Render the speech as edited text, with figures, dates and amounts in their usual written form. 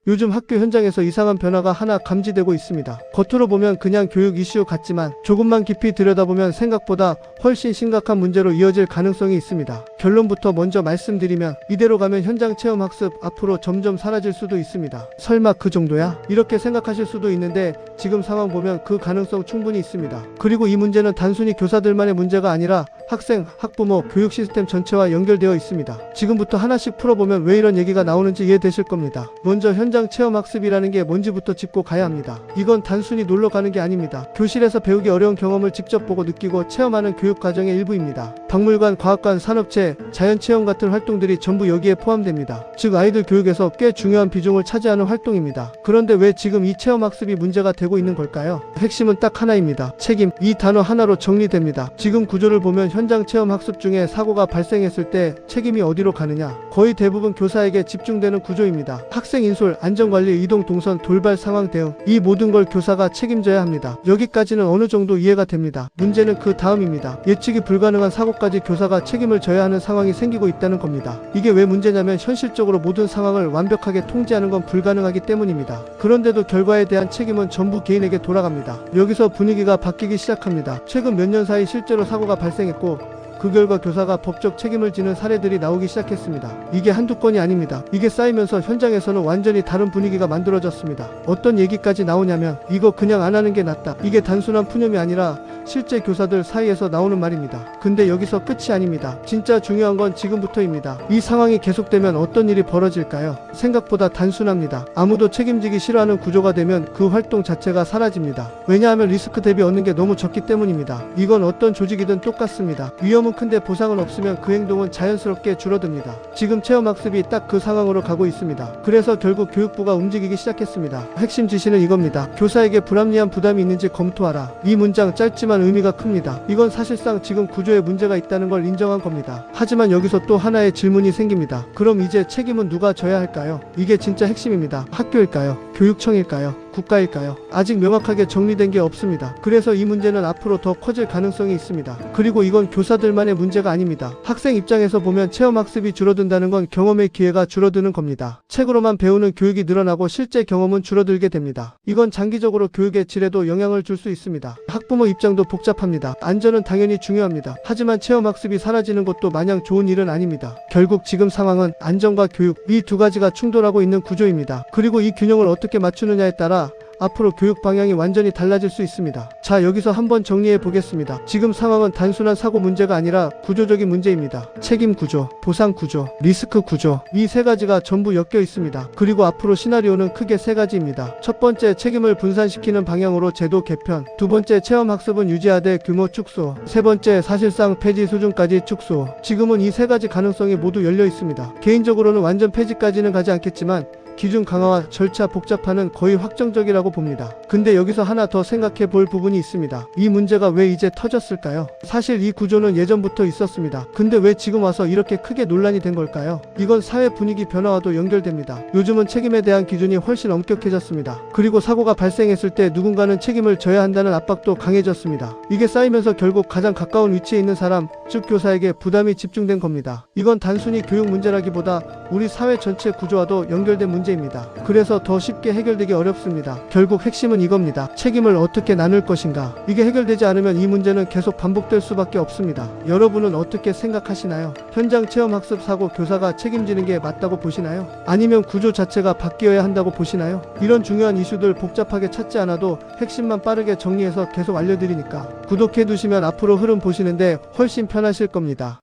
요즘 학교 현장에서 이상한 변화가 하나 감지되고 있습니다. 겉으로 보면 그냥 교육 이슈 같지만 조금만 깊이 들여다보면 생각보다 훨씬 심각한 문제로 이어질 가능성이 있습니다. 결론부터 먼저 말씀드리면 이대로 가면 현장 체험 학습 앞으로 점점 사라질 수도 있습니다. 설마 그 정도야? 이렇게 생각하실 수도 있는데 지금 상황 보면 그 가능성 충분히 있습니다. 그리고 이 문제는 단순히 교사들만의 문제가 아니라 학생, 학부모, 교육 시스템 전체와 연결되어 있습니다. 지금부터 하나씩 풀어보면 왜 이런 얘기가 나오는지 이해되실 겁니다. 먼저 현장 체험 학습이라는 게 뭔지부터 짚고 가야 합니다. 이건 단순히 놀러 가는 게 아닙니다. 교실에서 배우기 어려운 경험을 직접 보고 느끼고 체험하는 교육 과정의 일부입니다. 박물관, 과학관, 산업체, 자연체험 같은 활동들이 전부 여기에 포함됩니다. 즉 아이들 교육에서 꽤 중요한 비중을 차지하는 활동입니다. 그런데 왜 지금 이 체험 학습이 문제가 되고 있는 걸까요? 핵심은 딱 하나입니다. 책임. 이 단어 하나로 정리됩니다. 지금 구조를 보면 현장 체험 학습 중에 사고가 발생했을 때 책임이 어디로 가느냐? 거의 대부분 교사에게 집중되는 구조입니다. 학생 인솔, 안전관리, 이동 동선, 돌발 상황 대응, 이 모든 걸 교사가 책임져야 합니다. 여기까지는 어느 정도 이해가 됩니다. 문제는 그 다음입니다. 예측이 불가능한 사고까지 교사가 책임을 져야 하는 상황이 생기고 있다는 겁니다. 이게 왜 문제냐면 현실적으로 모든 상황을 완벽하게 통제하는 건 불가능하기 때문입니다. 그런데도 결과에 대한 책임은 전부 개인에게 돌아갑니다. 여기서 분위기가 바뀌기 시작합니다. 최근 몇 년 사이 실제로 사고가 발생했고 그 결과 교사가 법적 책임을 지는 사례들이 나오기 시작했습니다. 이게 한두 건이 아닙니다. 이게 쌓이면서 현장에서는 완전히 다른 분위기가 만들어졌습니다. 어떤 얘기까지 나오냐면 이거 그냥 안 하는 게 낫다. 이게 단순한 푸념이 아니라 실제 교사들 사이에서 나오는 말입니다. 근데 여기서 끝이 아닙니다. 진짜 중요한 건 지금부터입니다. 이 상황이 계속되면 어떤 일이 벌어질까요? 생각보다 단순합니다. 아무도 책임지기 싫어하는 구조가 되면 그 활동 자체가 사라집니다. 왜냐하면 리스크 대비 얻는 게 너무 적기 때문입니다. 이건 어떤 조직이든 똑같습니다. 위험은 큰데 보상은 없으면 그 행동은 자연스럽게 줄어듭니다. 지금 체험학습이 딱 그 상황으로 가고 있습니다. 그래서 결국 교육부가 움직이기 시작했습니다. 핵심 지시는 이겁니다. 교사에게 불합리한 부담이 있는지 검토하라. 이 문장 짧지만 의미가 큽니다. 이건 사실상 지금 구조에 문제가 있다는 걸 인정한 겁니다. 하지만 여기서 또 하나의 질문이 생깁니다. 그럼 이제 책임은 누가 져야 할까요? 이게 진짜 핵심입니다. 학교일까요? 교육청일까요? 국가일까요? 아직 명확하게 정리된 게 없습니다. 그래서 이 문제는 앞으로 더 커질 가능성이 있습니다. 그리고 이건 교사들만의 문제가 아닙니다. 학생 입장에서 보면 체험학습이 줄어든다는 건 경험의 기회가 줄어드는 겁니다. 책으로만 배우는 교육이 늘어나고 실제 경험은 줄어들게 됩니다. 이건 장기적으로 교육의 질에도 영향을 줄 수 있습니다. 학부모 입장도 복잡합니다. 안전은 당연히 중요합니다. 하지만 체험학습이 사라지는 것도 마냥 좋은 일은 아닙니다. 결국 지금 상황은 안전과 교육, 이 두 가지가 충돌하고 있는 구조입니다. 그리고 이 균형을 어떻게 맞추느냐에 따라 앞으로 교육 방향이 완전히 달라질 수 있습니다. 자, 여기서 한번 정리해 보겠습니다. 지금 상황은 단순한 사고 문제가 아니라 구조적인 문제입니다. 책임 구조, 보상 구조, 리스크 구조, 이 세 가지가 전부 엮여 있습니다. 그리고 앞으로 시나리오는 크게 세 가지입니다. 첫 번째, 책임을 분산시키는 방향으로 제도 개편. 두 번째, 체험 학습은 유지하되 규모 축소. 세 번째, 사실상 폐지 수준까지 축소. 지금은 이 세 가지 가능성이 모두 열려 있습니다. 개인적으로는 완전 폐지까지는 가지 않겠지만 기준 강화와 절차 복잡화는 거의 확정적이라고 봅니다. 근데 여기서 하나 더 생각해 볼 부분이 있습니다. 이 문제가 왜 이제 터졌을까요? 사실 이 구조는 예전부터 있었습니다. 근데 왜 지금 와서 이렇게 크게 논란이 된 걸까요? 이건 사회 분위기 변화와도 연결됩니다. 요즘은 책임에 대한 기준이 훨씬 엄격해졌습니다. 그리고 사고가 발생했을 때 누군가는 책임을 져야 한다는 압박도 강해졌습니다. 이게 쌓이면서 결국 가장 가까운 위치에 있는 사람, 즉 교사에게 부담이 집중된 겁니다. 이건 단순히 교육 문제라기보다 우리 사회 전체 구조와도 연결된 문제입니다. 그래서 더 쉽게 해결되기 어렵습니다. 결국 핵심은 이겁니다. 책임을 어떻게 나눌 것인가? 이게 해결되지 않으면 이 문제는 계속 반복될 수밖에 없습니다. 여러분은 어떻게 생각하시나요? 현장 체험 학습 사고 교사가 책임지는 게 맞다고 보시나요? 아니면 구조 자체가 바뀌어야 한다고 보시나요? 이런 중요한 이슈들 복잡하게 찾지 않아도 핵심만 빠르게 정리해서 계속 알려드리니까 구독해 두시면 앞으로 흐름 보시는데 훨씬 편하실 겁니다.